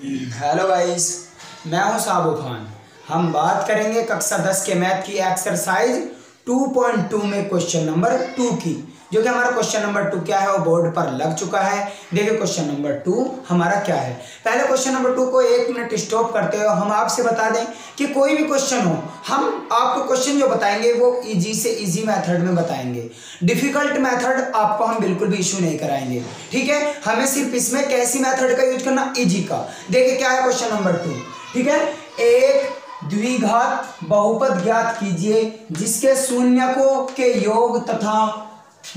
Hello guys, मैं हूं साबू खान। हम बात करेंगे कक्षा 10 के मैथ की एक्सरसाइज 2.2 में क्वेश्चन नंबर 2 की, जो कि हमारा क्वेश्चन नंबर 2 क्या है वो बोर्ड पर लग चुका है। देखिए क्वेश्चन नंबर 2 हमारा क्या है। पहले क्वेश्चन नंबर 2 को 1 मिनट स्टॉप करते हुए हम आपसे बता दें कि कोई भी क्वेश्चन हो, हम आपको क्वेश्चन जो बताएंगे वो इजी से इजी मेथड में बताएंगे। डिफिकल्ट मेथड आपको हम बिल्कुल भी इशू नहीं कराएंगे, ठीक है। हमें सिर्फ इसमें कैसी मेथड का यूज करना, इजी का। देखिए क्या है क्वेश्चन नंबर 2, ठीक है। एक द्विघात बहुपद ज्ञात कीजिए जिसके शून्यकों के योग तथा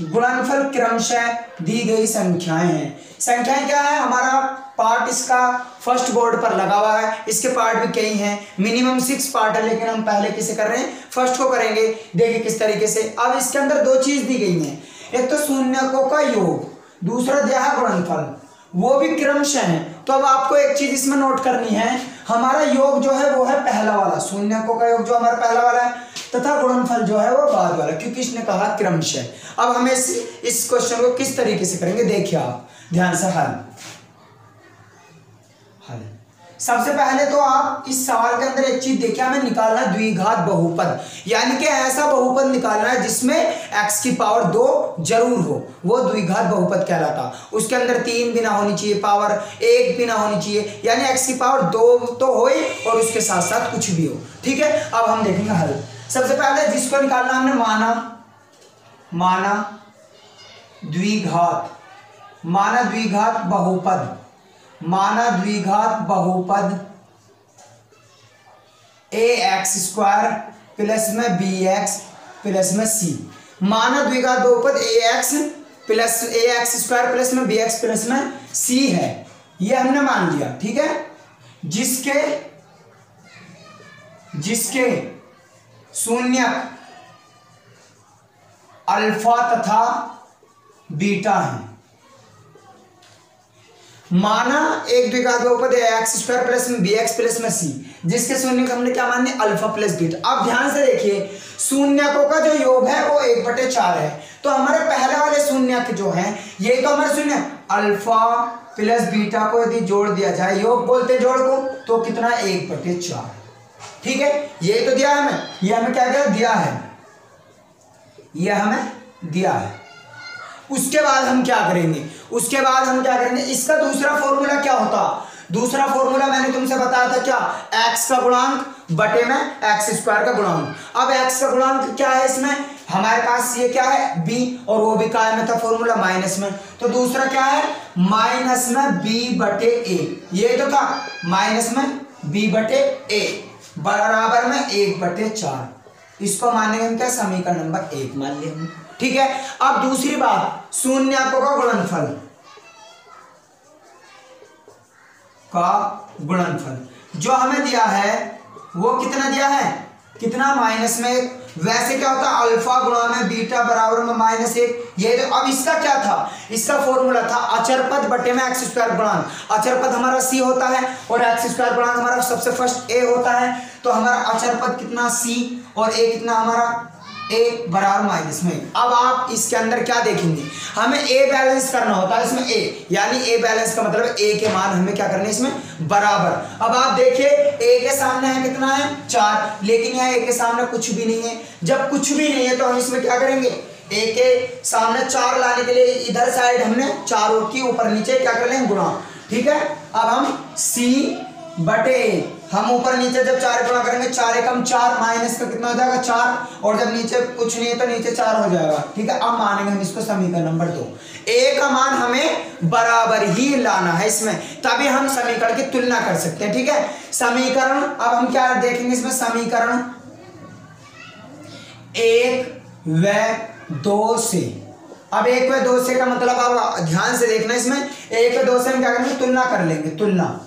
गुणनफल क्रमशः दी गई संख्याएं हैं। संख्याएं क्या है, हमारा पार्ट इसका फर्स्ट बोर्ड पर लगा हुआ है। इसके पार्ट भी कई हैं, मिनिमम 6 पार्ट है, लेकिन हम पहले किसे कर रहे हैं, फर्स्ट को करेंगे। देखिए किस तरीके से। अब इसके अंदर दो चीज दी गई हैं, एक तो शून्यकों का योग, दूसरा दिया है गुणनफल, वो भी क्रमशः है। तो अब आपको एक चीज इसमें नोट करनी है, हमारा योग जो है वो है पहला वाला, शून्यकों का योग जो हमारा पहला वाला है, तथा गुणनफल जो है वो बाद वाला, क्योंकि इसने कहा क्रमशः। अब हमें इस क्वेश्चन को किस तरीके से करेंगे, देखिए आप ध्यान से। हल सबसे पहले तो आप इस सवाल के अंदर एक चीज देखिए, हमें निकालना है द्विघात बहुपद, यानी कि ऐसा बहुपद निकालना है जिसमें x की पावर 2 जरूर हो, वो द्विघात बहुपद कहलाता। उसके अंदर 3 भी ना होनी चाहिए, पावर 1 भी ना होनी चाहिए, यानी x की पावर 2 तो हो और उसके साथ साथ कुछ भी हो, ठीक है। अब हम देखेंगे हल। सबसे पहले जिसको निकालना हमने माना द्विघात बहुपद, माना द्विघात बहुपद ax² प्लस में bx प्लस में c। माना द्विघात बहुपद ax² प्लस में bx प्लस में c है, ये हमने मान लिया, ठीक है। जिसके शून्यक अल्फा तथा बीटा है। माना एक द्विघात बहुपद ax² प्लस में bx प्लस में c, जिसके शून्यक हमने क्या माने, अल्फा प्लस बीटा। अब ध्यान से देखिए, शून्यकों का जो योग है वो 1/4 है। तो हमारे पहले वाले शून्यक जो हैं, ये तो हमारे शून्य अल्फा प्लस बीटा को यदि जोड़ दिया जाए, योग बोलते जोड़ को, तो कितना 1/4, ठीक है। ये तो दिया है हमें, ये हमें क्या दिया है, ये हमें दिया है। उसके बाद हम क्या करेंगे, इसका दूसरा फॉर्मूला क्या होता, दूसरा फॉर्मूला मैंने तुमसे बताया था क्या, x का गुणांक बटे में x² का गुणांक। अब x का गुणांक क्या है, इसमें हमारे पास ये क्या है b, और वो भी काय में था फॉर्मूला माइनस में, तो दूसरा क्या है माइनस में b/a, ये तो था माइनस में b/a बराबर में 1/4। इसको मानेंगे हम क्या, समीकरण नंबर 1 मान लेंगे, ठीक है। अब दूसरी बात, शून्यकों का गुणनफल जो हमें दिया है वो कितना दिया है, कितना माइनस में 1। वैसे क्या होता है, अल्फा गुणा में बीटा बराबर में -1, ये तो। अब इसका क्या था, इसका फॉर्मूला था अचर पद बटे में x² गुणांक। अचर पद हमारा c होता है और x² गुणांक हमारा सबसे फर्स्ट a होता है, तो हमारा अचर पद कितना c और a कितना हमारा a बराबर -में। अब आप इसके अंदर क्या देखेंगे, हमें a बैलेंस करना होता है इसमें a, यानी a बैलेंस का मतलब a के मान हमें क्या करने इसमें बराबर। अब आप देखिए a के सामने है कितना है 4, लेकिन यहाँ a के सामने कुछ भी नहीं है। जब कुछ भी नहीं है तो हम इसमें क्या करेंगे, a के सामने 4 लाने के लिए इधर साइड हमने चारों की ऊपर नीचे क्या कर लेंगे गुणा, ठीक है। अब हम c बटे हम ऊपर नीचे जब 4 गुणा करेंगे, 4 एकम 4, माइनस का कितना हो जाएगा 4, और जब नीचे कुछ नहीं है तो नीचे 4 हो जाएगा, ठीक है। अब मानेंगे हम इसको समीकरण नंबर 2। a का मान हमें बराबर ही लाना है इसमें, तभी हम समीकरण की तुलना कर सकते हैं, ठीक है। समीकरण अब हम क्या देखेंगे इसमें, समीकरण 1 व 2 से। अब 1 व 2 से का मतलब आप ध्यान से देखना, इसमें 1 व 2 से हम क्या करेंगे, तुलना कर लेंगे, तुलना,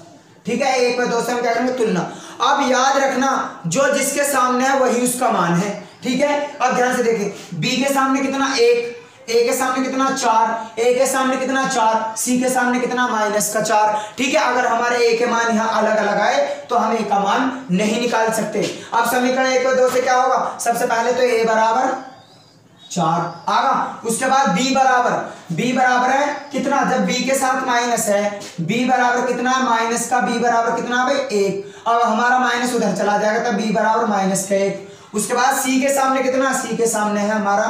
ठीक है। 1 व 2 से हम क्या करेंगे, तुलना। अब याद रखना, जो जिसके सामने है वही उसका मान है, ठीक है। अब ध्यान से देखिए, b के सामने कितना 1, a के सामने कितना 4, a के सामने कितना 4, c के सामने कितना -4, ठीक है। अगर हमारे a के मान यहाँ अलग अलग आए तो हम a का मान नहीं निकाल सकते। अब समीकरण 1 व 2 से क्या होगा, सबसे पहले तो a बराबर 4 आगा। उसके बाद b बराबर है कितना, जब b के साथ माइनस है, b बराबर कितना, माइनस का b बराबर कितना भाई 1। अब हमारा माइनस उधर चला जाएगा तो b बराबर माइनस का 1। उसके बाद c के सामने कितना, c के सामने है हमारा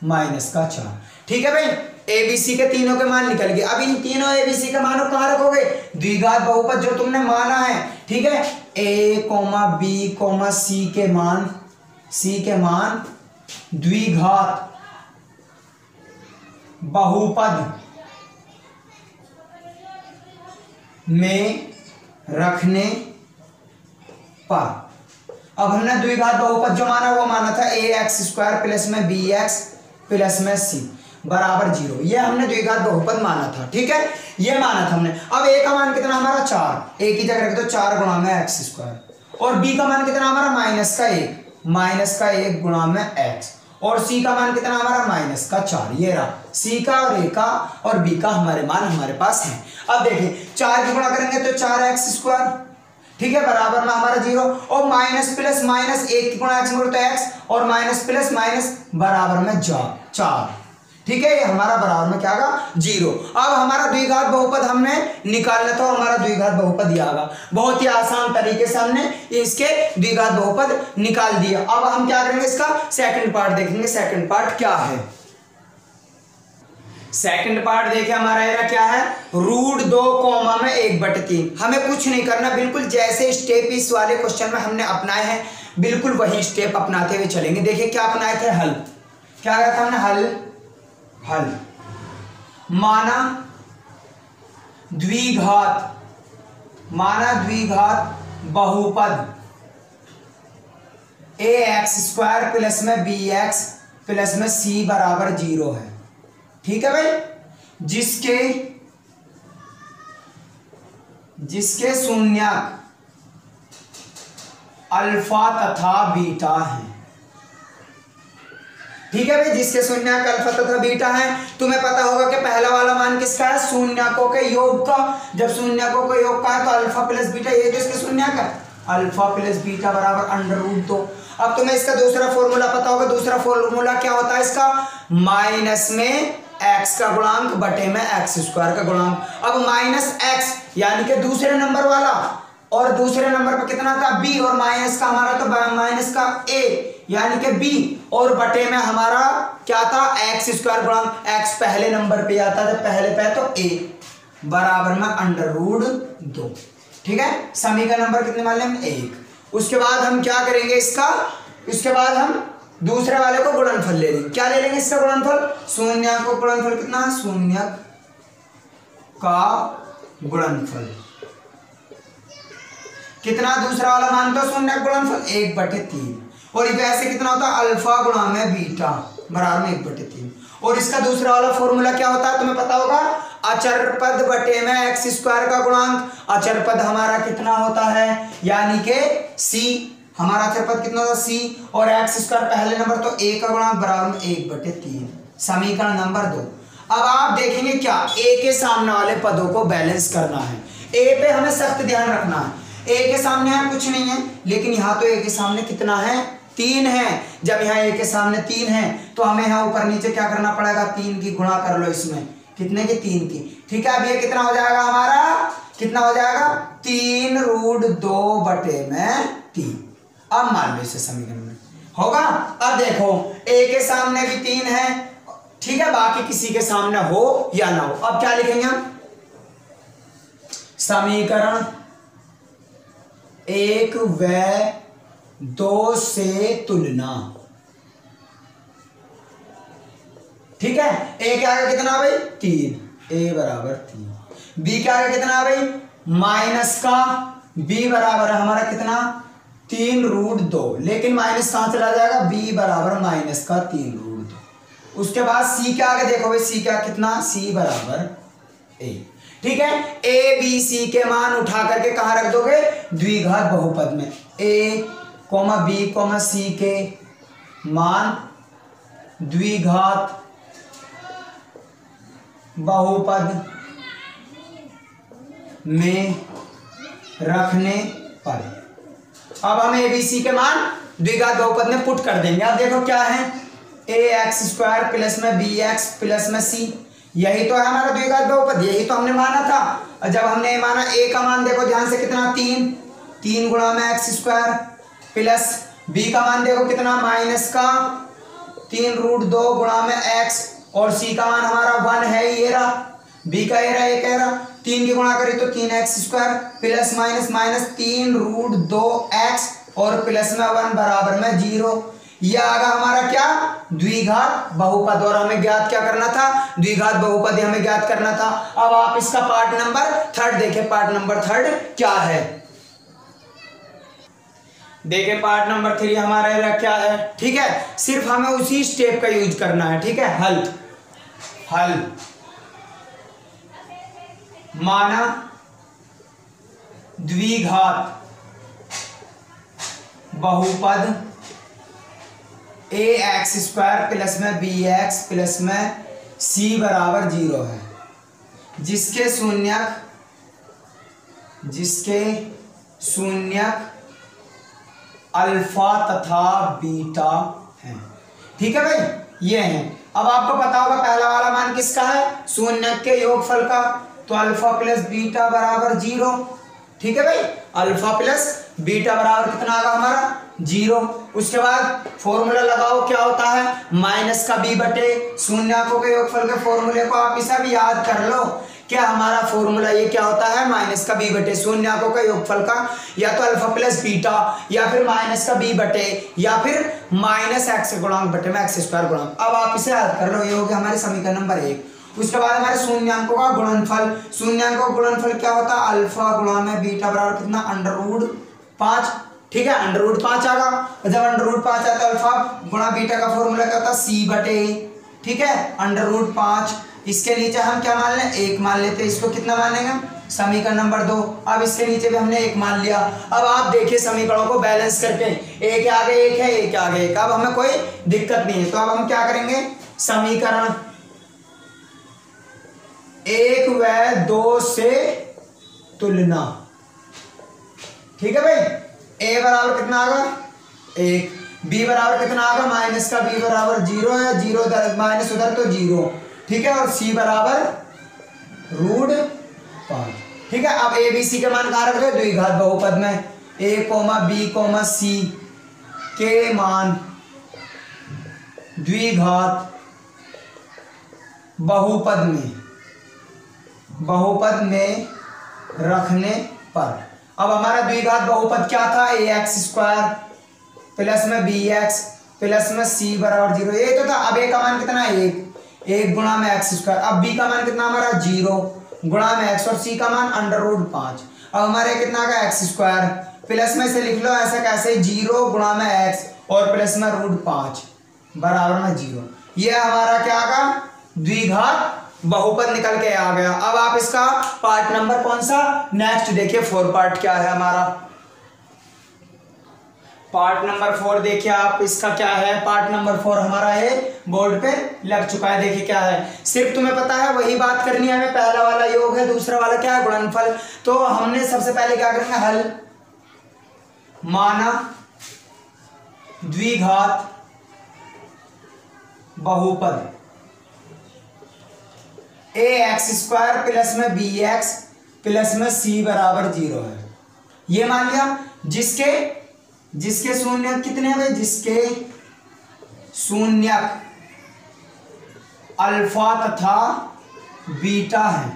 माइनस का 4। ठीक है भाई, ABC के तीनों के मान निकल गए। अब इन तीनों ABC के मानों कहाँ रखोगे, द्विघात बहुपद जो तुमने माना है। ठीक है, A, B, C के मान द्विघात बहुपद में रखने पर, अब हमने द्विघात बहुपद जो माना वो माना था ax² प्लस में bx प्लस में c बराबर 0, ये हमने द्विघात बहुपद माना था। ठीक है, ये माना था हमने। अब a का मान कितना हमारा 4, a की जगह रख दो 4 गुणा में x², और b का मान कितना हमारा माइनस का 1 गुणा में x, और c का मान कितना हमारा माइनस का 4। ये रहा c का और a का और b का हमारे मान हमारे पास है। अब देखिए 4 की गुणा करेंगे तो 4x², ठीक है, बराबर में हमारा 0, और माइनस प्लस माइनस 1 की गुणा x में तो x, और माइनस प्लस माइनस बराबर में 4। ठीक है, ये हमारा बराबर में क्या आगा 0। अब हमारा द्विघात बहुपद हमने निकालना था, हमारा द्विघात बहुपद ये आगा। बहुत ही आसान तरीके से हमने इसके द्विघात बहुपद निकाल दिया। अब हम क्या करेंगे, इसका सेकंड पार्ट देखेंगे। सेकंड पार्ट क्या है, सेकंड पार्ट देखिए हमारा एरा क्या है, √2 में 1/3। हमें कुछ नहीं करना, बिल्कुल जैसे स्टेप इस वाले क्वेश्चन में हमने अपनाए हैं बिल्कुल वही स्टेप अपनाते हुए चलेंगे। देखिए क्या अपनाए थे, हल क्या कहा था हमने, हल माना द्विघात बहुपद ax² प्लस में bx प्लस में c बराबर 0 है। ठीक है भाई, जिसके शून्यक अल्फा तथा बीटा है। ठीक है भाई, जिसके शून्यक अल्फा तथा बीटा है। तुम्हें पता होगा कि पहला वाला मान किसका है, शून्यकों के योग का। जब शून्यकों के योग का है तो अल्फा प्लस बीटा, ये जो इसके शून्यक है अल्फा प्लस बीटा बराबर √2। अब तुम्हें इसका दूसरा फॉर्मूला पता होगा। दूसरा फॉर्मूला क्या होता है इसका, माइनस में x का गुणांक बटे में x² का गुणांक। अब माइनस x यानी कि दूसरे नंबर वाला, और दूसरे नंबर पर कितना था b, और माइनस का हमारा तो माइनस का a यानी कि b, और बटे में हमारा क्या था x² गुणांक। x पहले नंबर पे आता है, जब पहले पे तो a बराबर में √2। ठीक है, समी का नंबर कितने वाले हम 1। उसके बाद हम क्या करेंगे इसका, उसके बाद हम दूसरे वाले को गुणनफल ले लेंगे। क्या ले लेंगे इसका गुणनफल, शून्यक को गुणनफल कितना, शून्यक का गुणनफल कितना, दूसरा वाला मान तो शून्यक गुणनफल 1/3, और वैसे कितना होता है अल्फा गुणा में बीटा बराबर में 1/3। और इसका दूसरा वाला फॉर्मूला क्या होता है तुम्हें पता होगा, अचर पद बटे में x² का गुणांक। अचर पद हमारा कितना होता है, यानी कि c, हमारा अचर पद कितना होता है c, और x² पहले नंबर तो a का गुणांक बराबर में 1/3। समीकरण नंबर 2। अब आप देखेंगे क्या, a के सामने वाले पदों को बैलेंस करना है। a पे हमें सख्त ध्यान रखना है, a के सामने है कुछ नहीं है, लेकिन यहाँ तो a के सामने कितना है 3 है। जब यहाँ a के सामने 3 है तो हमें यहाँ ऊपर नीचे क्या करना पड़ेगा, 3 की गुणा कर लो इसमें, कितने की 3 की। ठीक है, अब ये कितना हो जाएगा हमारा, कितना हो जाएगा 3√2 बटे में 3। अब मान लो इसे समीकरण में होगा। अब देखो a के सामने भी 3 है, ठीक है, बाकी किसी के सामने हो या ना हो। अब क्या लिखेंगे हम, समीकरण 1 व 2 से तुलना। ठीक है, a क्या आगे कितना भाई 3, a बराबर 3, b क्या आगे कितना भाई माइनस का, b बराबर है हमारा कितना 3√2, लेकिन माइनस कहां चला जाएगा, b बराबर माइनस का 3√2। उसके बाद c क्या आगे देखो भाई, c क्या कितना, c बराबर a। ठीक है, a b c के मान उठा करके कहां रख दोगे, द्विघात बहुपद में। a b c के मान द्विघात बहुपद में रखने पर। अब हम a b c के मान द्विघात बहुपद में पुट कर देंगे। अब देखो क्या है, ax² प्लस में bx प्लस में c, यही तो है हमारा द्विघात बहुपद, यही तो हमने माना था। और जब हमने माना a का मान देखो ध्यान से कितना 3 गुणा में x² प्लस b का मान देखो कितना -3√2 गुणा में x, और c का मान हमारा 1 है, ये रहा, b का ये रहा, ये कह रहा 3 की गुणा करी तो 3x² प्लस माइनस 3√2x और प्लस में 1 बराबर में 0। यह आगा हमारा क्या द्विघात बहुपद, और हमें ज्ञात क्या करना था, द्विघात बहुपद हमें ज्ञात करना था। अब आप इसका पार्ट नंबर 3 देखें, पार्ट नंबर 3 क्या है, देखिए पार्ट नंबर 3 हमारा क्या है। ठीक है, सिर्फ हमें उसी स्टेप का यूज करना है। ठीक है, हल माना द्विघात बहुपद ax² प्लस में bx प्लस में c बराबर 0 है, जिसके शून्यक अल्फा तथा बीटा है। ठीक है भाई, ये है। अब आपको पता होगा पहला वाला मान किसका है, शून्यक के योगफल का, तो अल्फा प्लस बीटा बराबर 0। ठीक है भाई, अल्फा प्लस बीटा बराबर कितना आगा हमारा 0। उसके बाद फॉर्मूला लगाओ, क्या होता है माइनस का b बटे शून्यकों के योगफल के फॉर्मूले को आप इसे भी याद कर लो। क्या हमारा फॉर्मूला ये क्या होता है, माइनस का b बटे शून्यकों का योगफल का, या तो अल्फा प्लस बीटा, या फिर माइनस का b बटे, या फिर माइनस x गुणांक बटे में x² गुणांक। अब आप इसे याद कर लो, ये हो गया हमारे समीकरण नंबर 1। उसके बाद हमारे शून्यकों का गुणनफल, शून्यकों का गुणनफल क्या होता है, अल्फा गुणा में बीटा बराबर कितना √5। ठीक है, √5 आगा, और जब √5 आता है अल्फा गुणा बीटा का फॉर्मूला क्या होता है c बटे। ठीक है, √5, इसके नीचे हम क्या मान लें 1 मान लेते हैं, इसको कितना मानेंगे समीकरण नंबर 2। अब इसके नीचे भी हमने 1 मान लिया। अब आप देखिए समीकरणों को बैलेंस करके, एक आगे 1 है, एक आगे 1, अब हमें कोई दिक्कत नहीं है। तो अब हम क्या करेंगे, समीकरण 1 व 2 से तुलना। ठीक है भाई, a बराबर कितना आगा 1, b बराबर कितना आगा माइनस का b बराबर 0 है, 0 उधर माइनस उधर तो 0। ठीक है, और c बराबर √5। ठीक है, अब a b c के मान कहाँ रख रहे, द्विघात बहुपद में a, b, c के मान द्विघात बहुपद में रखने पर। अब हमारा द्विघात बहुपद क्या था, ax² प्लस में bx प्लस में c बराबर 0, ये तो था। अब a का मान कितना है 1 गुणा में x², अब b का मान कितना हमारा 0 गुणा में x, और c का मान √5। अब हमारे कितना का x² प्लस में से लिख लो ऐसा कैसे 0 गुणा में x और प्लस में √5 बराबर में 0। ये हमारा क्या आगा द्विघात बहुपद निकल के आ गया। अब आप इसका पार्ट नंबर कौन सा नेक्स्ट देखिए, 4 पार्ट क्या है हमारा, पार्ट नंबर 4 देखिए आप, इसका क्या है पार्ट नंबर 4 हमारा है बोर्ड पे लग चुका है। देखिए क्या है, सिर्फ तुम्हें पता है वही बात करनी है हमें। पहला वाला योग है, दूसरा वाला क्या है गुणनफल। तो हमने सबसे पहले क्या करेंगे, हल माना द्विघात बहुपद ax² प्लस में bx प्लस में c बराबर 0 है, ये मान लिया। जिसके शून्यक कितने हैं, जिसके शून्यक अल्फा तथा बीटा है।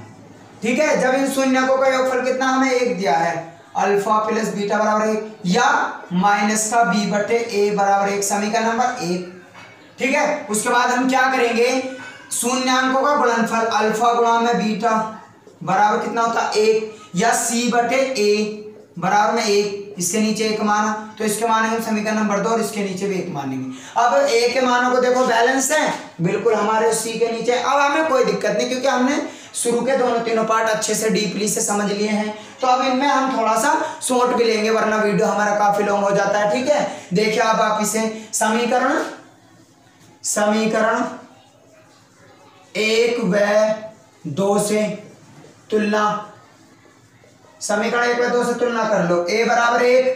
ठीक है, जब इन शून्यकों का योगफल कितना हमें 1 दिया है, अल्फा प्लस बीटा बराबर 1, या माइनस का b बटे a बराबर 1, समीकरण नंबर 1। ठीक है, उसके बाद हम क्या करेंगे, शून्यांकों का गुणनफल अल्फा गुणा में बीटा बराबर कितना होता है 1, या c बटे a बराबर में 1, इसके नीचे 1 माना तो इसके मानेंगे समीकरण नंबर 2, और इसके नीचे भी 1 मानेंगे। अब a के मानों को देखो बैलेंस है बिल्कुल हमारे c के नीचे। अब हमें कोई दिक्कत नहीं, क्योंकि हमने शुरू के तीनों पार्ट अच्छे से डीपली से समझ लिए हैं। तो अब इनमें हम थोड़ा सा शॉर्ट भी लेंगे, वरना वीडियो हमारा काफी लॉन्ग हो जाता है। ठीक है, देखिए अब आप इसे समीकरण 1 व 2 से तुलना, समीकरण 1 व 2 से तुलना कर लो। a बराबर 1,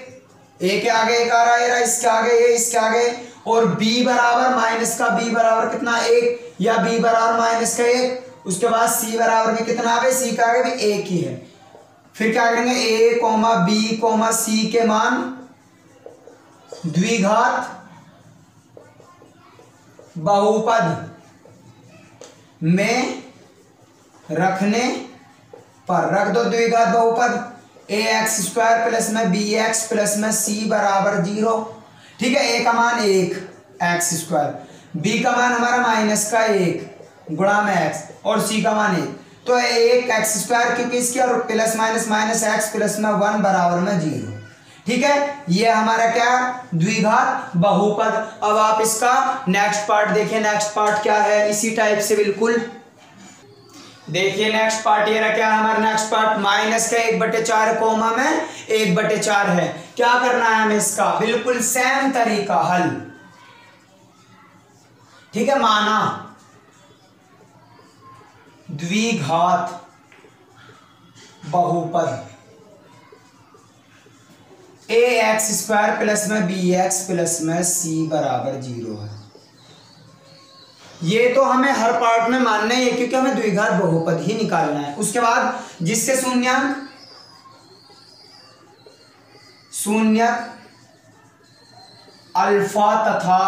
a के आगे 1 आ रहा है, इसके आगे ये, इसके आगे, और b बराबर माइनस का b बराबर कितना 1 या b बराबर माइनस का 1। उसके बाद c बराबर भी कितना है, c का आगे भी 1 ही है। फिर क्या करेंगे a comma b comma c के मान द्विघात बहुपद में रखने पर, रख दो द्विघात बहुपद ax स्क्वायर प्लस में bx प्लस में c बराबर 0। ठीक है, a का मान 1 एक्स स्क्वायर, b का मान हमारा माइनस का 1 गुणा में x और c का मान 1, तो 1 एक्स स्क्वायर क्योंकि इसके और plus minus minus x plus में 1 बराबर में 0। ठीक है, ये हमारा क्या द्विघात बहुपद। अब आप इसका नेक्स्ट पार्ट देखिए, नेक्स्ट पार्ट क्या है, इसी टाइप से बिल्कुल देखिए। नेक्स्ट पार्ट ये रहा, क्या है हमारा नेक्स्ट पार्ट, माइनस का 1/4 कोमा में 1/4 है। क्या करना है हमें इसका, बिल्कुल सेम तरीका हल। ठीक है, माना द्विघात बहुपद ax स्क्वायर प्लस में bx प्लस में c बराबर 0 है। ये तो हमें हर पार्ट में मानना ही है क्योंकि हमें द्विघात बहुपद ही निकालना है। उसके बाद जिसके शून्यक अल्फा तथा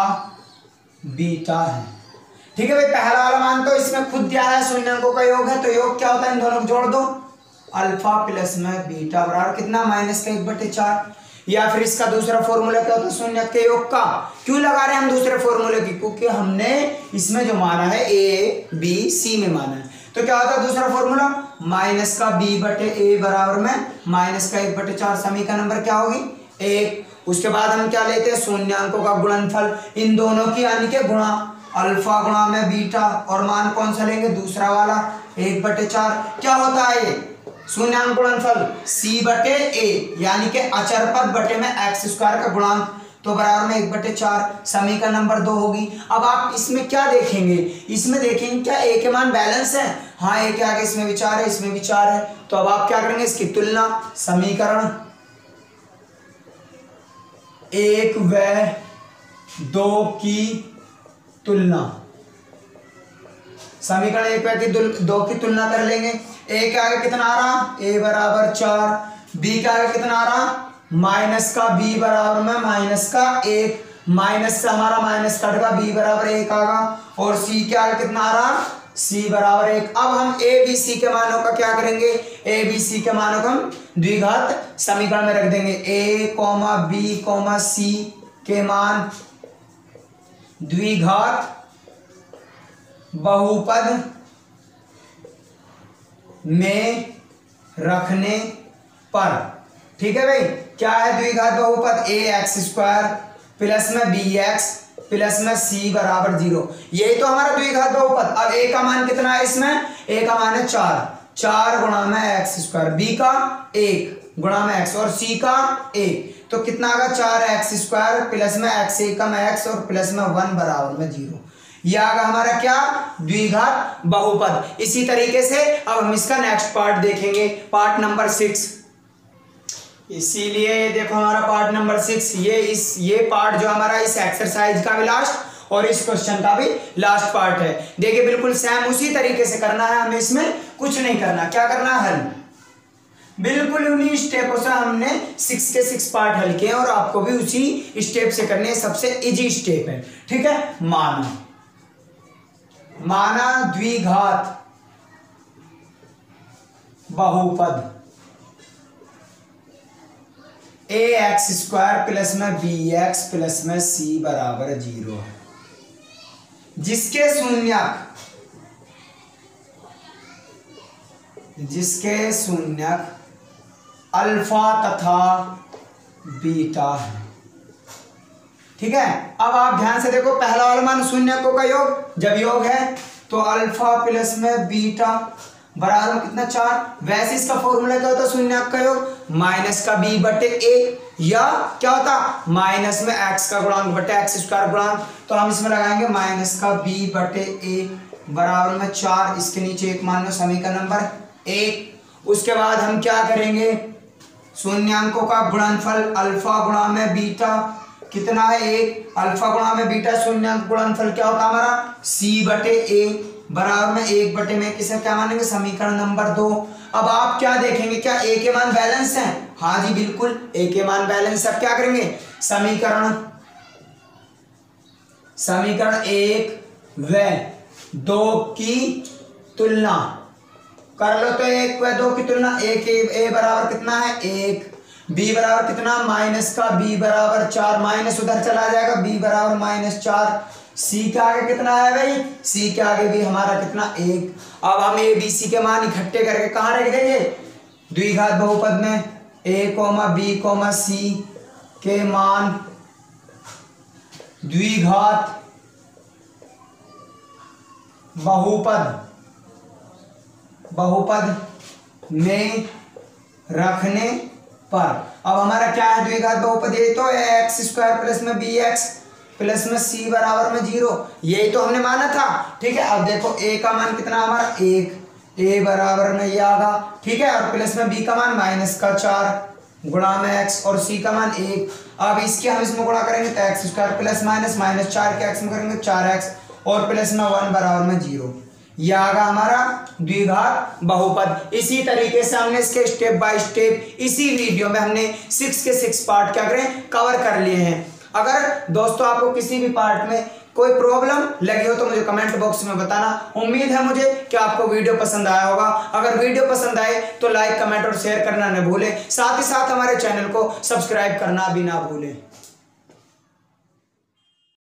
बीटा है। ठीक है भाई, पहला वाला मान तो इसमें खुद दिया है, शून्यकों का योग है, तो योग क्या होता है, इन दोनों को जोड़ दो, अल्फा प्लस में बीटा बराबर कितना माइनस का 1/4। या फिर इसका दूसरा फॉर्मूला क्या होता है, शून्य के योग का। क्यों लगा रहे हैं हम दूसरे फॉर्मूले की, क्योंकि हमने इसमें जो माना है ए बी सी में माना है। तो क्या होता है दूसरा फॉर्मूला, माइनस का b/a बराबर में माइनस का 1/4, समीकरण नंबर क्या होगी 1। उसके बाद हम क्या लेते हैं, शून्यांकों का गुणनफल, इन दोनों की यानी के गुणा, अल्फा गुणा में बीटा, और मान कौन सा लेंगे, दूसरा वाला 1/4। क्या होता है ये शून्यांक गुणनफल c/a यानी कि अचर पद बटे में एक्स स्क्वायर का गुणांक, तो बराबर में 1/4, समीकरण नंबर 2 होगी। अब आप इसमें क्या देखेंगे, इसमें देखेंगे क्या a के मान बैलेंस है, हाँ a के आगे इसमें विचार है, इसमें विचार है, तो अब आप क्या करेंगे, इसकी तुलना, समीकरण 1 व 2 की तुलना, समीकरण 1 व 2 की तुलना कर लेंगे। a के आगे कितना आ रहा, a बराबर 4, b के आगे कितना आ रहा, माइनस का b बराबर में माइनस का 1, माइनस से हमारा माइनस कट का b बराबर 1 आगा, और c के आगे कितना आ रहा, c बराबर 1। अब हम a b c के मानों का क्या करेंगे, a b c के मानों को हम द्विघात समीकरण में रख देंगे, a b c के मान द्विघात बहुपद में रखने पर। ठीक है भाई, क्या है द्विघात बहुपद, ax स्क्वायर प्लस में bx प्लस में c बराबर 0, यही तो हमारा द्विघात बहुपद। अब a का मान कितना है, इसमें a का मान है 4 गुणा में एक्स स्क्वायर, b का 1 गुणा में x और c का 1, तो कितना आएगा 4x स्क्वायर प्लस में x एकम x और प्लस में 1 बराबर में 0। यह आगा हमारा क्या, द्विघात बहुपद। इसी तरीके से अब हम इसका नेक्स्ट पार्ट देखेंगे, पार्ट नंबर 6। इसीलिए देखो हमारा पार्ट नंबर 6, ये पार्ट जो हमारा इस एक्सरसाइज का भी लास्ट और इस क्वेश्चन का भी लास्ट पार्ट है। देखिए बिल्कुल सेम उसी तरीके से करना है हमें, इसमें कुछ नहीं करना। क्या करना है, हल बिल्कुल उन्हीं स्टेपों से हमने 6 के 6 पार्ट हल किए और आपको भी उसी स्टेप से करने, सबसे इजी स्टेप है। ठीक है, माना द्विघात बहुपद ax स्क्वायर प्लस में bx प्लस में c बराबर 0 है, जिसके शून्यक अल्फा तथा बीटा है। ठीक है, अब आप ध्यान से देखो, पहला वाला मान शून्यकों का योग, जब योग है तो अल्फा प्लस में बीटा बराबर में कितना 4। वैसे इसका फॉर्मूला क्या होता है, शून्यक का योग माइनस का b/a, या क्या होता माइनस में x का गुणांक बटे एक्स स्क्वायर गुणांक, तो हम इसमें लगाएंगे माइनस का b/a बराबर में 4, इसके नीचे 1 मान लो, समीकरण नंबर 1। उसके बाद हम क्या करेंगे, शून्यांकों का गुणनफल अल्फा गुणा में बीटा कितना है 1, अल्फा गुणा में बीटा शून्य गुणनफल क्या होता है हमारा C/A बराबर में 1 में किसे क्या मानेंगे समीकरण नंबर 2। अब आप क्या देखेंगे क्या A के मान बैलेंस हैं, हाँ जी बिल्कुल A के मान बैलेंस। अब क्या करेंगे समीकरण 1 व 2 की तुलना कर लो। तो 1 व 2 की तुलना A बराबर कितना है 1, B बराबर कितना माइनस का B बराबर 4, माइनस उधर चला जाएगा B बराबर -4, C के आगे कितना है भाई C के आगे भी हमारा कितना 1। अब हम A B C के मान इकट्ठे करके कहाँ रख देंगे द्विघात बहुपद में A, B, C के मान द्विघात बहुपद में रखने पर। अब हमारा क्या है द्विघात बहुपद, ये तो x² प्लस में bx प्लस में c बराबर में 0, यही तो हमने माना था। ठीक है, अब देखो a का मान कितना हमारा 1, a बराबर में ये आगा, ठीक है, और प्लस में b का मान -4 गुणा में x और c का मान 1। अब इसके हम इसमें गुणा करेंगे तो x² प्लस -4 के x में करेंगे 4x और प्लस में 1 बराबर में 0, यह आगा हमारा द्विघात बहुपद। इसी तरीके से हमने इसके स्टेप बाय स्टेप इसी वीडियो में हमने 6 के 6 पार्ट क्या करें कवर कर लिए हैं। अगर दोस्तों आपको किसी भी पार्ट में कोई प्रॉब्लम लगी हो तो मुझे कमेंट बॉक्स में बताना। उम्मीद है मुझे कि आपको वीडियो पसंद आया होगा। अगर वीडियो पसंद आए तो लाइक कमेंट और शेयर करना न भूलें, साथ ही साथ हमारे चैनल को सब्सक्राइब करना भी ना भूलें।